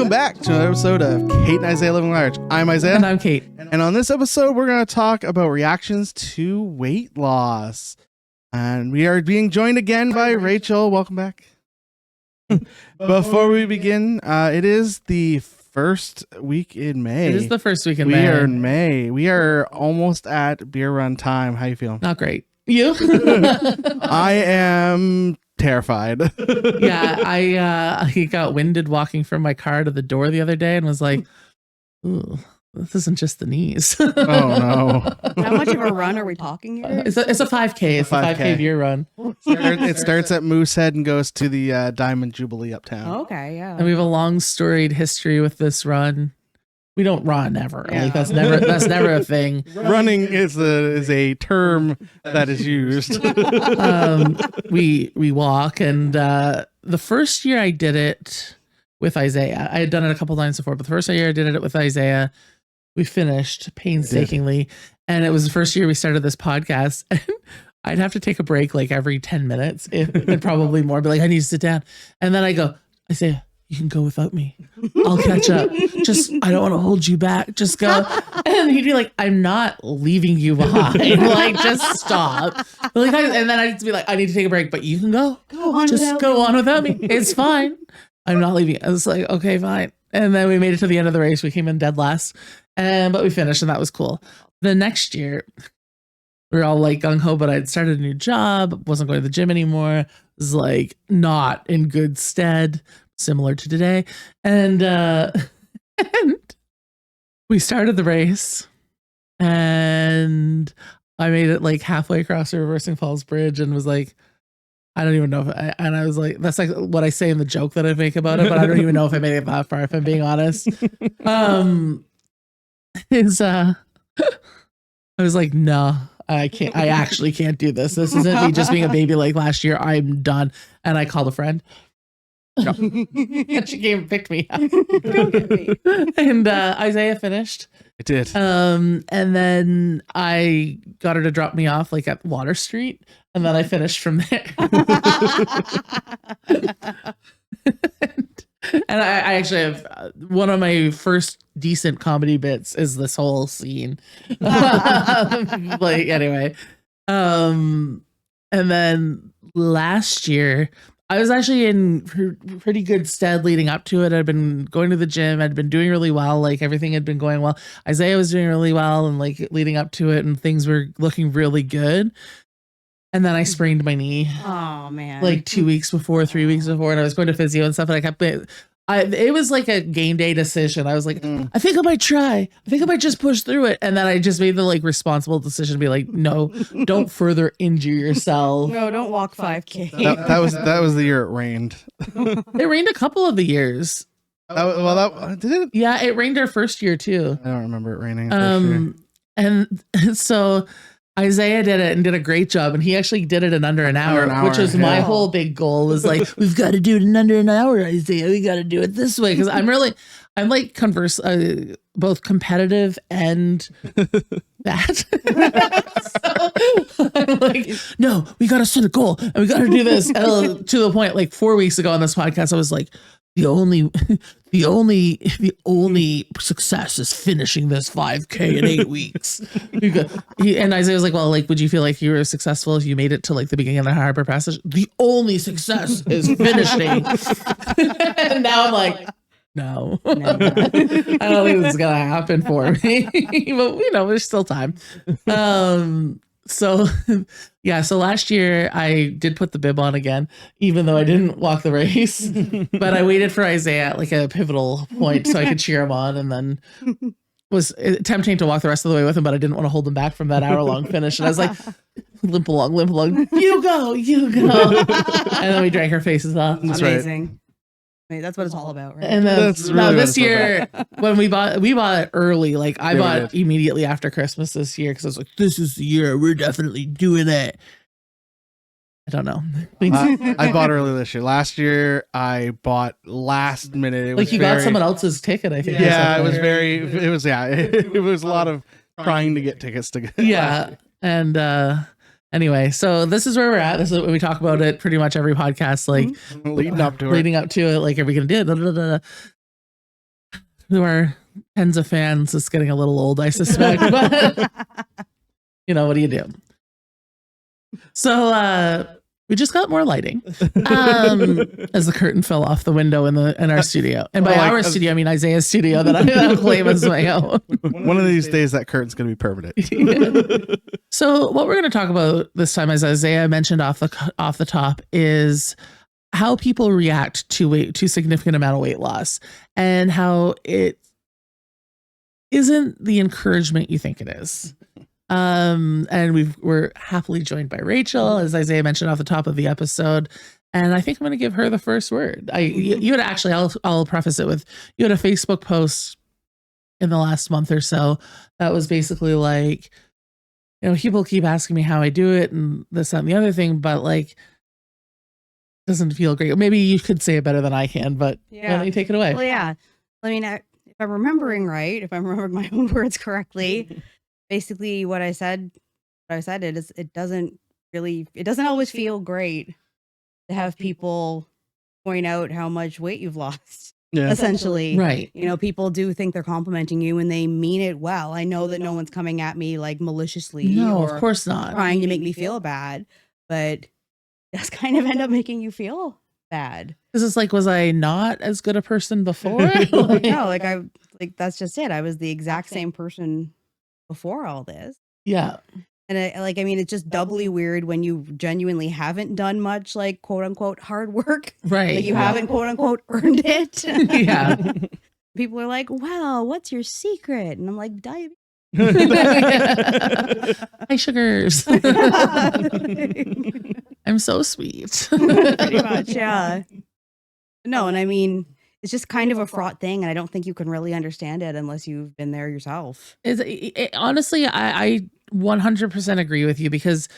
Welcome back to another episode of Kate and Isaiah Living Large. I'm Isaiah. And I'm Kate. And on this episode, we're going to talk about reactions to weight loss. And we are being joined again by Rachel. Welcome back. Before we begin, it is the first week in May. It is the first week in We May. are in May. We are almost at beer run time. How you feeling? Not great. You? I am terrified. Yeah, I got winded walking from my car to the door the other day and was like, ooh, this isn't just the knees. Oh, no. How much of a run are we talking here? It's a 5K. It's a 5K beer run. It starts at Moosehead and goes to the Diamond Jubilee uptown. Okay, yeah. And we have a long storied history with this run. We don't run ever. Yeah. Like that's never a thing. Running is a term that is used. We walk, and the first year I did it with Isaiah, I had done it a couple times before, but the first year I did it with Isaiah, we finished painstakingly, and it was the first year we started this podcast. And I'd have to take a break like every 10 minutes, and probably more. But like, I need to sit down, and then I go, Isaiah, you can go without me. I'll catch up. Just, I don't want to hold you back. Just go. And he'd be like, I'm not leaving you behind. Like, just stop. Like, and then I'd be like, I need to take a break, but you can go. Just go on without me. It's fine. I'm not leaving. I was like, okay, fine. And then we made it to the end of the race. We came in dead last, but we finished, and that was cool. The next year, we were all like gung ho, but I'd started a new job, wasn't going to the gym anymore. Was like not in good stead. Similar to today, and we started the race, and I made it like halfway across the Reversing Falls Bridge, and was like, I don't even know if and I was like, that's like what I say in the joke that I make about it, but I don't even know if I made it that far, if I'm being honest. I was like, no, I can't. I actually can't do this. This isn't me just being a baby like last year. I'm done. And I called a friend. And she came and picked me up. And Isaiah finished. It did. And then I got her to drop me off like at Water Street, and then I finished from there. And I actually have one of my first decent comedy bits is this whole scene. Like, anyway. And then last year, I was actually in pretty good stead leading up to it. I'd been going to the gym. I'd been doing really well. Like, everything had been going well. Isaiah was doing really well, and like leading up to it, and things were looking really good. And then I sprained my knee. Oh man! Like 2 weeks before, 3 weeks before, and I was going to physio and stuff. And I kept it was like a game day decision. I was like, I think I might try. I think I might just push through it. And then I just made the like responsible decision to be like, no, don't further injure yourself. No, don't walk 5K. That was the year it rained. It rained a couple of the years. Did it? Yeah, it rained our first year too. I don't remember it raining. And so Isaiah did it and did a great job, and he actually did it in under an hour, which was my whole big goal. Was like, we've got to do it in under an hour, Isaiah. We got to do it this way, because I'm like both competitive and that. So, I'm like, no, we got to set a goal and we got to do this. And to the point, like 4 weeks ago on this podcast, I was like, the only success is finishing this 5K in 8 weeks. And Isaiah was like, well, like, would you feel like you were successful if you made it to like the beginning of the Harbor Passage? The only success is finishing. And now I'm like, no. I don't think this is gonna happen for me. But there's still time. So last year I did put the bib on again, even though I didn't walk the race, but I waited for Isaiah at like a pivotal point so I could cheer him on, and then was attempting to walk the rest of the way with him, but I didn't want to hold him back from that hour-long finish. And I was like, limp along, you go. And then we drank our faces off. That's amazing. Right. Wait, that's what it's all about, right? And then this year, when we bought it early. Like, I bought immediately after Christmas this year, because I was like, this is the year we're definitely doing it. I don't know. I bought early this year. Last year, I bought last minute. Like, you got someone else's ticket, I think. Yeah, it was a lot of trying to get tickets to get. Yeah. And anyway, so this is where we're at. This is what we talk about it pretty much every podcast, like leading up to it. Like, are we gonna do it? who are tens of fans, is getting a little old, I suspect. But you know, what do you do? So we just got more lighting as the curtain fell off the window in our studio. And by our studio, I mean Isaiah's studio that I claim as my own. One of these days, that curtain's going to be permanent. So what we're going to talk about this time, as Isaiah mentioned off the top, is how people react to significant amount of weight loss, and how it isn't the encouragement you think it is. And we're happily joined by Rachel, as Isaiah mentioned off the top of the episode. And I think I'm going to give her the first word. You had actually, I'll preface it with, you had a Facebook post in the last month or so that was basically like, you know, people keep asking me how I do it and this, that, and the other thing, but like, doesn't feel great. Maybe you could say it better than I can, but why don't you take it away? Well, yeah. I mean, if I'm remembering right, if I'm remembering my own words correctly, basically what I said is it doesn't always feel great to have people point out how much weight you've lost. Yeah. Essentially. Right. You know, people do think they're complimenting you and they mean it well. I know that no one's coming at me like maliciously. No, or of course not. trying to make me feel bad, but that's kind of end up making you feel bad. Because it's like, was I not as good a person before? No, that's just it. I was the exact same person before all this. Yeah. And I mean, it's just doubly weird when you genuinely haven't done much, like, quote unquote, hard work. Right. Like you haven't, quote unquote, earned it. Yeah. People are like, well, what's your secret? And I'm like, diabetes. Hi, sugars. I'm so sweet. Pretty much, yeah. No, and I mean, it's just kind of a fraught thing, and I don't think you can really understand it unless you've been there yourself. Honestly, I 100% agree with you, because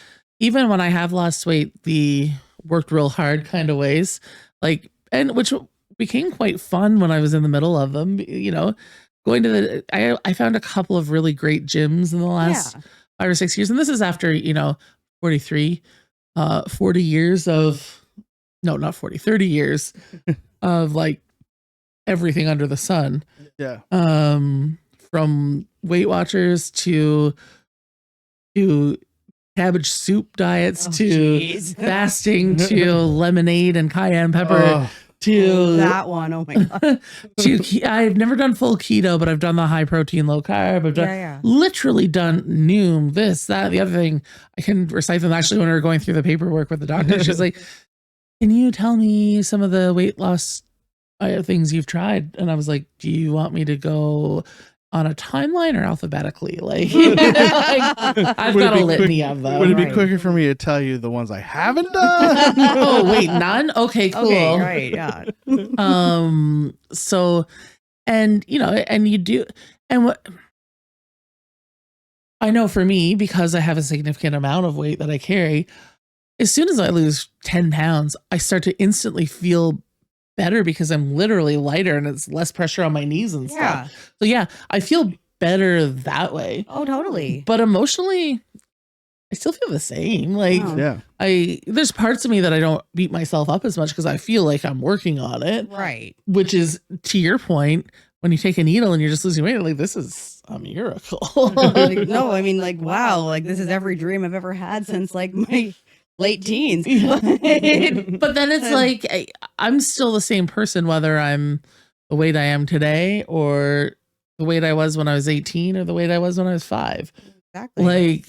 even when I have lost weight, the worked real hard kind of ways, like, and which became quite fun when I was in the middle of them, you know, going to I found a couple of really great gyms in the last 5 or 6 years. And this is after, you know, 40 years of, no, not 40, 30 years of like everything under the sun. Yeah. From Weight Watchers to cabbage soup diets to fasting to lemonade and cayenne pepper to that one. Oh my God. I've never done full keto, but I've done the high protein, low carb. I've done literally done Noom, this, that, the other thing. I can recite them. Actually, when we were going through the paperwork with the doctor, she's like, can you tell me some of the weight loss things you've tried? And I was like, do you want me to go on a timeline or alphabetically? Like, I've got a litany of them. Would it be quicker for me to tell you the ones I haven't done? Oh, wait, none? Okay, cool. Okay, right, yeah. So, and you know, and you do, and what I know for me, because I have a significant amount of weight that I carry, as soon as I lose 10 pounds, I start to instantly feel better because I'm literally lighter and it's less pressure on my knees and stuff. So yeah, I feel better that way. Oh, totally. But emotionally, I still feel the same. Like, there's parts of me that I don't beat myself up as much because I feel like I'm working on it. Right. Which is, to your point, when you take a needle and you're just losing weight, like, this is a miracle. Like, no, I mean, like, wow, like this is every dream I've ever had since like my late teens. But then it's like, I'm still the same person, whether I'm the weight I am today or the weight I was when I was 18 or the weight I was when I was 5. Exactly. Like,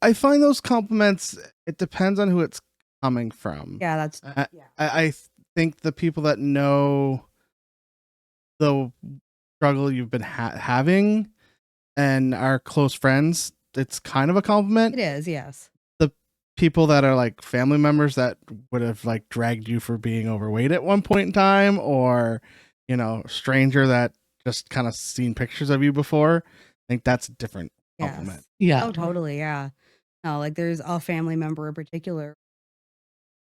I find those compliments, it depends on who it's coming from. Yeah, that's I think the people that know the struggle you've been having and are close friends, it's kind of a compliment. It is, yes. The people that are like family members that would have like dragged you for being overweight at one point in time, or, you know, stranger that just kind of seen pictures of you before, I think that's a different compliment. Yeah. Oh, totally. Yeah. No, like there's a family member in particular.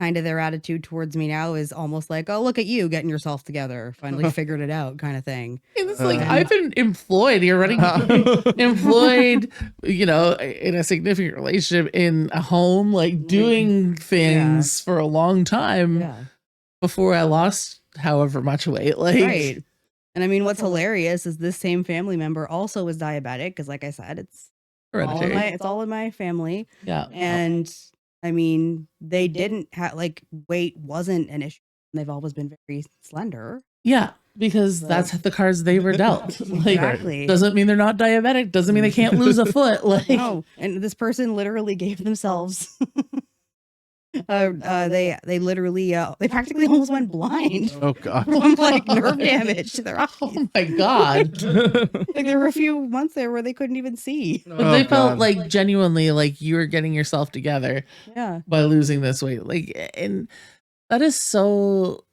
Kind of their attitude towards me now is almost like, oh, look at you getting yourself together. Finally figured it out kind of thing. It's like, I've been employed. You're running employed, you know, in a significant relationship, in a home, like doing things for a long time before I lost however much weight. Like, And I mean, what's hilarious is this same family member also was diabetic because, like I said, it's all in my family. Yeah. And I mean, they didn't have weight wasn't an issue. They've always been very slender. Yeah, because that's the cards they were dealt. Like, Exactly. doesn't mean they're not diabetic. Doesn't mean they can't lose a foot. Like, No, and this person literally gave themselves. They literally they practically almost went blind Oh god. from nerve damage to their eyes. oh my god. There were a few months there where they couldn't even see. But they felt God. like genuinely like you were getting yourself together Yeah. by losing this weight. Like, and that is so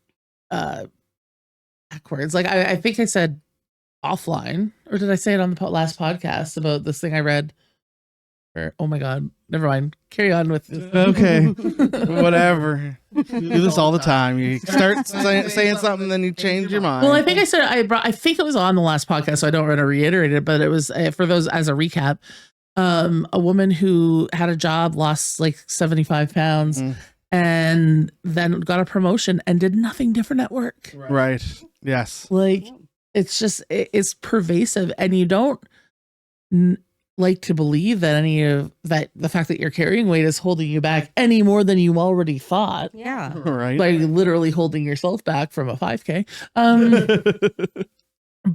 backwards. Like, I think I said offline, or did I say it on the last podcast about this thing I read? Or, oh my god, never mind. Carry on with this. Okay. Whatever. You do this all the time. You start saying something, then you change your mind. Well, I think I said I think it was on the last podcast, so I don't want to reiterate it, but it was for those as a recap. A woman who had a job, lost like 75 pounds, and then got a promotion and did nothing different at work. Right. Yes. Like, it's just it's pervasive, and you don't like to believe that any of that the fact that you're carrying weight is holding you back any more than you already thought. Yeah. Right. By literally holding yourself back from a 5K.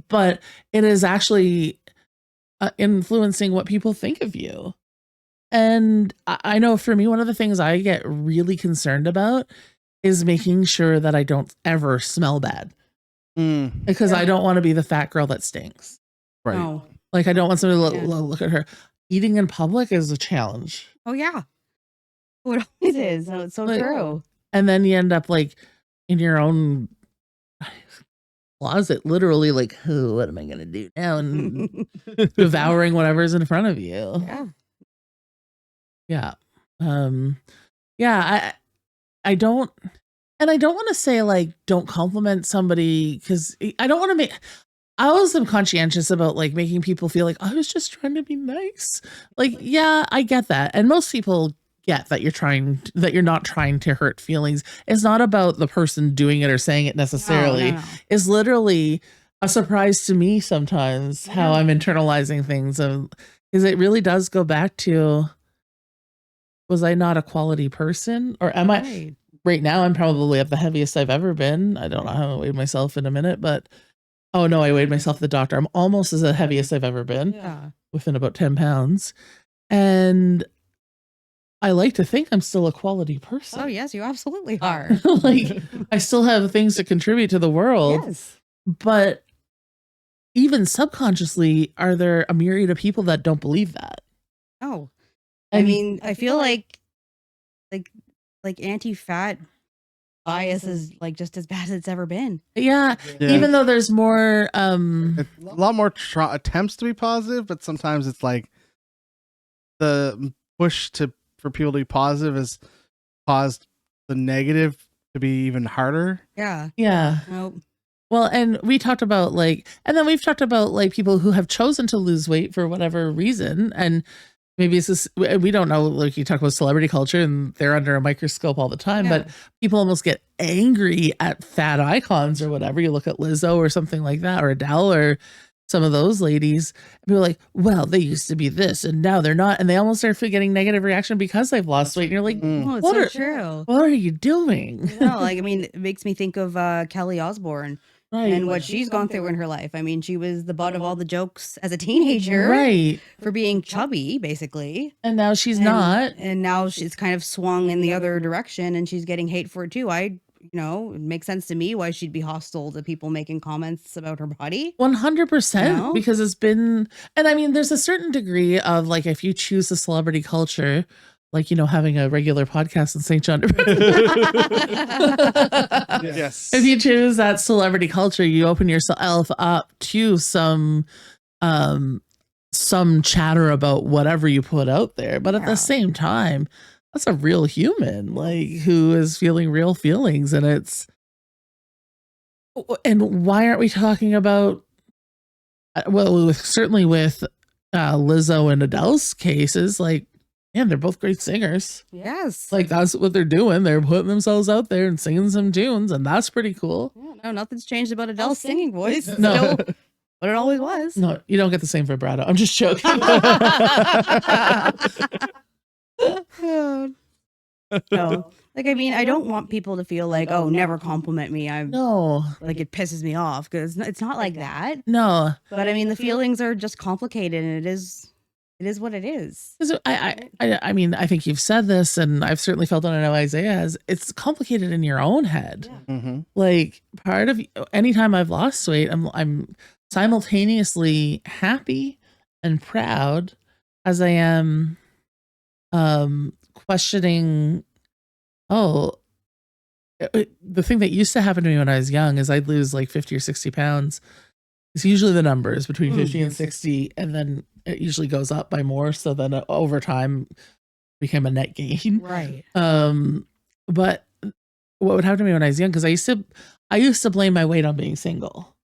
But it is actually influencing what people think of you. And I know for me, one of the things I get really concerned about is making sure that I don't ever smell bad. Because I don't want to be the fat girl that stinks. Right. No. Like, I don't want somebody to look at her. Eating in public is a challenge. Oh yeah. Oh, it always is. No, it's so true. And then you end up like in your own closet, literally like, oh, what am I going to do now? And devouring whatever's in front of you. Yeah. Yeah. I don't want to say like, don't compliment somebody, because I don't want to make, I always am conscientious about like making people feel like I was just trying to be nice. Like, yeah, I get that. And most people get that you're not trying to hurt feelings. It's not about the person doing it or saying it necessarily. No. It's literally a surprise to me sometimes how I'm internalizing things. Because it really does go back to, was I not a quality person? Or am I, right now I'm probably at the heaviest I've ever been. I don't know how I weighed myself in a minute, but oh no, I weighed myself at the doctor. I'm almost as the heaviest I've ever been. Yeah. Within about 10 pounds. And I like to think I'm still a quality person. Oh yes, you absolutely are. Like, I still have things to contribute to the world. Yes. But even subconsciously, are there a myriad of people that don't believe that? Oh. I mean, I feel like anti-fat bias is like just as bad as it's ever been. Yeah. Even though there's more a lot more attempts to be positive, but sometimes it's like the push for people to be positive has caused the negative to be even harder. Yeah. Nope. Well, and we talked about we've talked about like people who have chosen to lose weight for whatever reason. And maybe it's this, we don't know, like you talk about celebrity culture and they're under a microscope all the time, but people almost get angry at fat icons or whatever. You look at Lizzo or something like that, or Adele or some of those ladies, and people are like, well, they used to be this and now they're not. And they almost start getting negative reaction because they've lost weight. And you're like, Oh, it's so true. What are you doing? No, like, I mean, it makes me think of Kelly Osbourne. Right. And what she's gone through in her life. I mean, she was the butt of all the jokes as a teenager. Right. For being chubby, basically. And now she's not. And now she's kind of swung in the other direction and she's getting hate for it too. It makes sense to me why she'd be hostile to people making comments about her body. 100%. Because it's been, and I mean, there's a certain degree of like, if you choose the celebrity culture, like, having a regular podcast in St. John. Yes. If you choose that celebrity culture, you open yourself up to some chatter about whatever you put out there. But at the same time, that's a real human, like, who is feeling real feelings. And why aren't we talking about, certainly with Lizzo and Adele's cases, like, man, they're both great singers. Yes. Like that's what they're doing. They're putting themselves out there and singing some tunes, and that's pretty cool. Yeah, no, nothing's changed about Adele's singing voice. It's No. still what it always was. No, you don't get the same vibrato. I'm just joking. No. Like, I mean, I don't want people to feel like, oh, never compliment me. I'm No, like, it pisses me off, because it's not like that. no. But I mean, the feelings are just complicated, and it is what it is. 'Cause I mean, I think you've said this, and I've certainly felt it. I know Isaiah has. It's complicated in your own head. Mm-hmm. Like part of anytime I've lost weight, I'm simultaneously happy and proud as I am questioning. Oh, the thing that used to happen to me when I was young is I'd lose like 50 or 60 pounds. It's usually the numbers between 50 and 60, and then it usually goes up by more. So then over time became a net gain. Right. But what would happen to me when I was young, because I used to blame my weight on being single.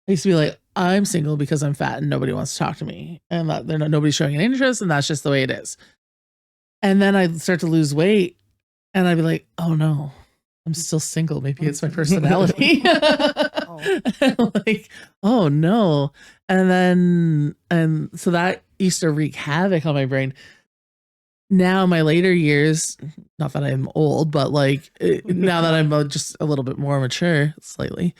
I used to be like, I'm single because I'm fat and nobody wants to talk to me, and that nobody's showing an interest, and that's just the way it is. And then I'd start to lose weight, and I'd be like, oh no, I'm still single. Maybe it's my personality. Like, oh no. And so that used to wreak havoc on my brain. Now in my later years, not that I'm old, but like now that I'm just a little bit more mature, slightly,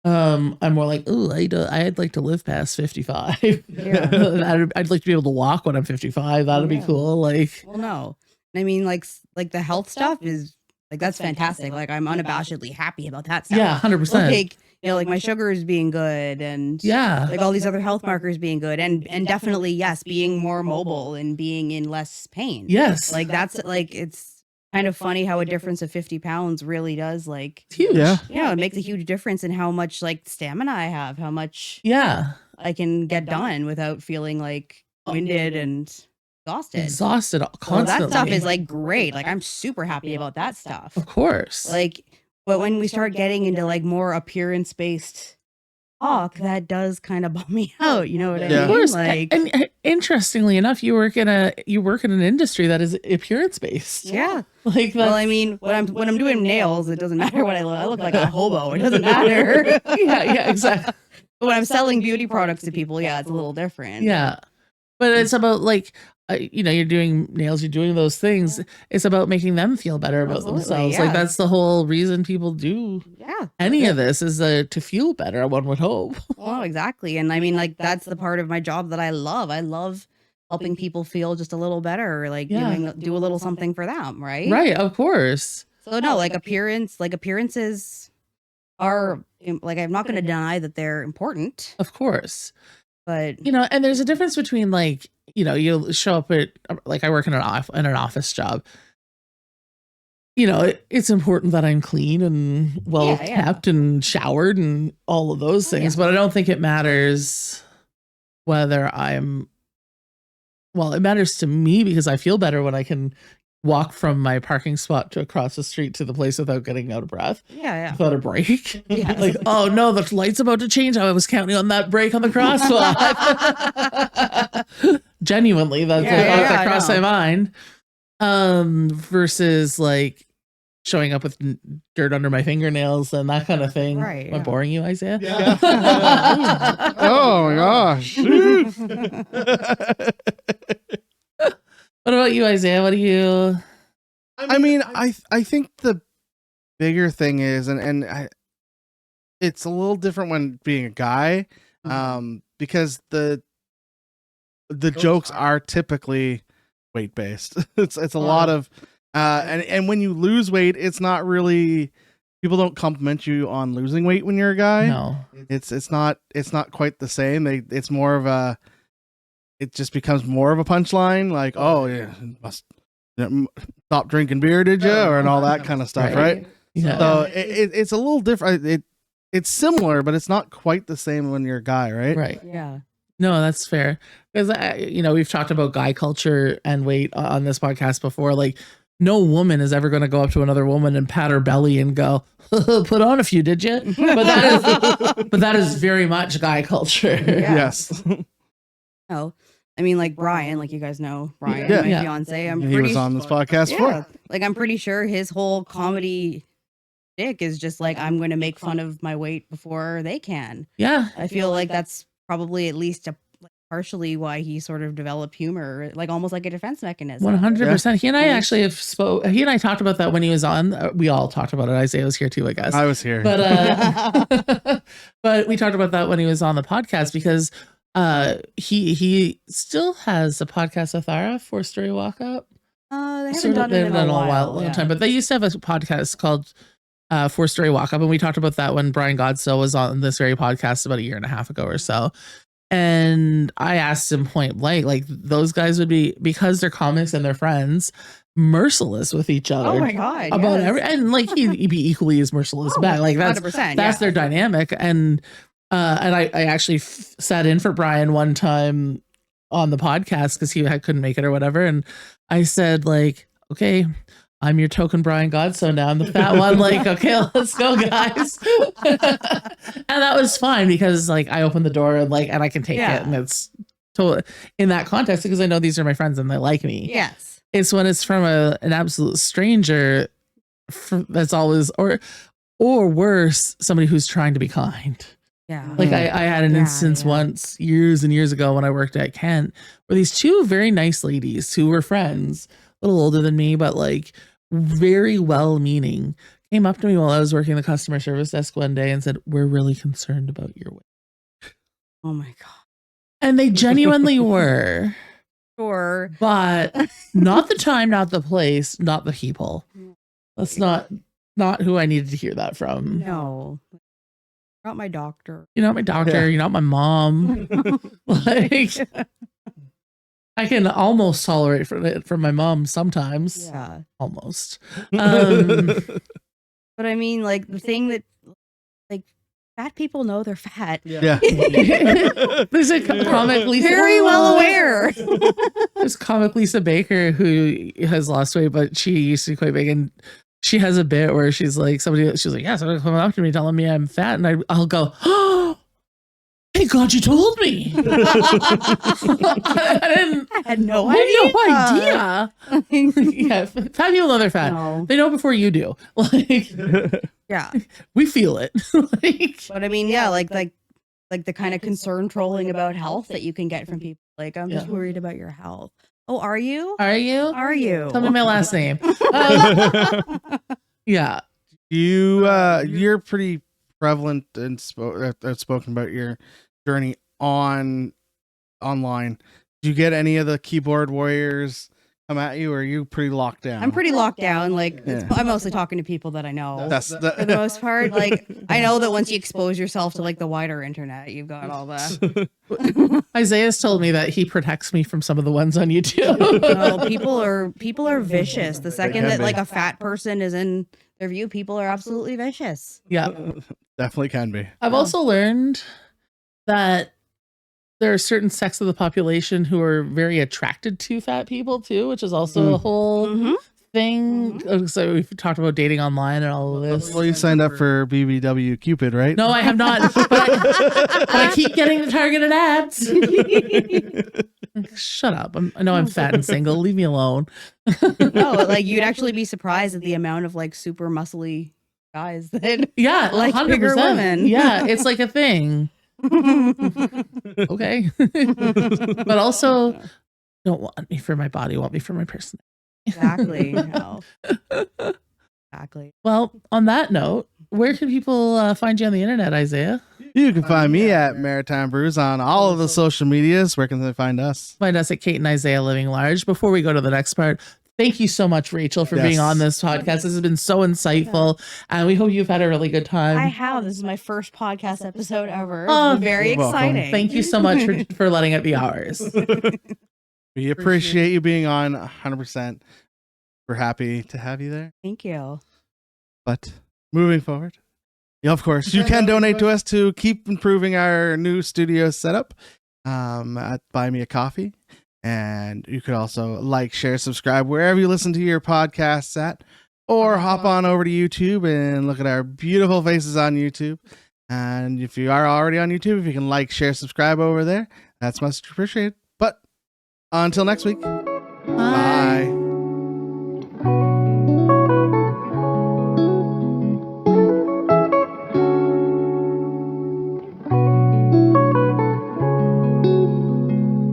I'm more like, oh, I'd like to live past 55. Yeah. I'd like to be able to walk when I'm 55. That'd be cool. Like, well, no, I mean, like the health stuff is like, that's fantastic. Like, I'm unabashedly happy about that stuff. yeah, 100%. Like, you know, like my sugars being good, and Yeah, like all these other health markers being good, and definitely, yes, being more mobile and being in less pain. yes, Like, that's like, it's kind of funny how a difference of 50 pounds really does, like, it's huge. Yeah. yeah, it makes a huge difference in how much like stamina I have, how much Yeah, I can get done without feeling like winded and exhausted. exhausted Well, constantly. that stuff is like great. Like, I'm super happy about that stuff. of course. Like, but when we start getting into like more appearance based talk, that does kind of bum me out. You know what I Yeah. mean? Of course. Like, And interestingly enough, you work in an industry that is appearance based. yeah. Like Well, that. I mean, when I'm doing nails, it doesn't matter what I look. I look like a hobo. It doesn't matter. yeah, exactly. But when I'm selling beauty products to people, yeah, it's a little different. Yeah. But it's about like, you're doing nails, you're doing those things. It's about making them feel better about Absolutely, themselves. yeah. Like that's the whole reason people do Yeah. any of this is to feel better, one would hope. Well, exactly. And I mean, like, that's the part of my job that I love. I love helping people feel just a little better, or like Yeah. do a little something for them, right? Right, of course. So no, like appearances are like, I'm not going to deny that they're important, Of course. but And there's a difference between like, you'll show up at, like, I work in an office job. It's important that I'm clean and well Yeah, yeah. kept and showered and all of those things, yeah. but I don't think it matters whether it matters to me because I feel better when I can walk from my parking spot to across the street to the place without getting out of breath, yeah. without a break. Yes. Like, oh no, the light's about to change. I was counting on that break on the crosswalk. Genuinely, that's Yeah, the thought yeah, that I crossed know. my mind. Versus like showing up with dirt under my fingernails and that kind of thing. Right, Am I yeah. boring you, Isaiah? Yeah. Oh my gosh. What about you, Isaiah? What do you? I mean, I think the bigger thing is, it's a little different when being a guy, because the jokes are typically weight based. It's a lot of, and when you lose weight, it's not really, people don't compliment you on losing weight when you're a guy. No. It's not quite the same. It's more of a, it just becomes more of a punchline, like, oh yeah, must stop drinking beer, did you, or and all that kind of stuff, right? Yeah. So it's a little different. It's similar, but it's not quite the same when you're a guy, right? Right. Yeah. No, that's fair. Because we've talked about guy culture and weight on this podcast before. Like, no woman is ever going to go up to another woman and pat her belly and go, "Put on a few, did you?" But that is very much guy culture. Yeah. Yes. No. I mean, like Brian, like you guys know Brian, Yeah. my Yeah. fiance. I'm And he pretty was on this podcast yeah, for. like I'm pretty sure his whole comedy shtick is just like I'm going to make fun of my weight before they can. Yeah. I feel like that's probably at least partially why he sort of developed humor, like almost like a defense mechanism. 100%. He and I Yeah. actually have he and I talked about that when he was on. We all talked about it. Isaiah was here too, I guess. I was here. But but we talked about that when he was on the podcast because he still has a podcast with Ara, 4-Story Walk Up. They haven't Sort of- done they've it in done a long while. time, but they used to have a podcast called 4-Story Walk Up, and we talked about that when Brian Godsill was on this very podcast about a year and a half ago or so. And I asked him point blank, like those guys would be, because they're comics and they're friends, merciless with each other. Oh my god! About yes. and like he'd be equally as merciless back. Like that's 100%, their dynamic. And I actually sat in for Brian one time on the podcast because he couldn't make it or whatever, and I said like, okay, I'm your token Brian Godson now. I'm the fat one. Like, okay, let's go, guys. And that was fine because like I opened the door and I can take it, and it's totally in that context because I know these are my friends and they like me. Yes. It's when it's from an absolute stranger that's always or worse, somebody who's trying to be kind. Yeah. Like I had an instance once years and years ago when I worked at Kent where these two very nice ladies who were friends, a little older than me, but like very well-meaning, came up to me while I was working the customer service desk one day and said, "We're really concerned about your weight." Oh my god. And they genuinely were. Sure. But not the time, not the place, not the people. That's not who I needed to hear that from. No. Not my doctor. You're not my doctor. Yeah. You're not my mom. Like, I can almost tolerate it from my mom sometimes. Yeah. Almost. But I mean, like the thing that, like, fat people know they're fat. Yeah. There's a comic Lisa. Very well aware. There's comic Lisa Baker who has lost weight, but she used to be quite big, and she has a bit where she's like, yeah, somebody coming up to me telling me I'm fat, and I'll go, oh, thank God you told me. I had no idea. Yeah, fat people know they're fat. No. They know before you do. Like, Yeah. we feel it. Like, But I mean, yeah, like the kind of concern trolling about health that you can get from people. Like, I'm just worried about your health. Oh, are you? are you? Are you? Tell me my last name. Yeah. You're pretty prevalent and spoken about your journey online. Did you get any of the keyboard warriors come at you, or are you pretty locked down? I'm pretty locked down. Like, Yeah. I'm mostly talking to people that I know. That's For the most part, like I know that once you expose yourself to like the wider internet, you've got all the Isaiah's told me that he protects me from some of the ones on YouTube. no, people are vicious. The second can that be. like a fat person is in their view, people are absolutely vicious. Yeah. Definitely can be. I've also learned that there are certain sects of the population who are very attracted to fat people too, which is also a whole Mhm. thing. So we've talked about dating online and all of this. Well, you signed up for BBW Cupid, right? No, I have not. But I keep getting the targeted ads. Shut up. I know I'm fat and single. Leave me alone. No, like you'd actually be surprised at the amount of like super muscly guys that Yeah, like 100%. bigger women. Yeah, it's like a thing. Okay. But also don't want me for my body, want me for my personality. Exactly. No. Exactly. Well, on that note, where can people find you on the internet, Isaiah? You can find me at Maritime Brews on all of the social medias. Where can they find us? Find us at Kate and Isaiah Living Large. Before we go to the next part, thank you so much, Rachel, for being Yes. on this podcast. This has been so insightful, and we hope you've had a really good time. I have. This is my first podcast episode ever. It's Oh, been very you're welcome. exciting. Thank you so much for letting it be ours. We appreciate you being on 100%. We're happy to have you there. Thank you. But moving forward, yeah, of course, you can donate to us to keep improving our new studio setup at Buy Me a Coffee. And you could also like, share, subscribe wherever you listen to your podcasts at, or hop on over to YouTube and look at our beautiful faces on YouTube. And if you are already on YouTube, if you can like, share, subscribe over there, that's much appreciated. But Until next week. Bye. Bye.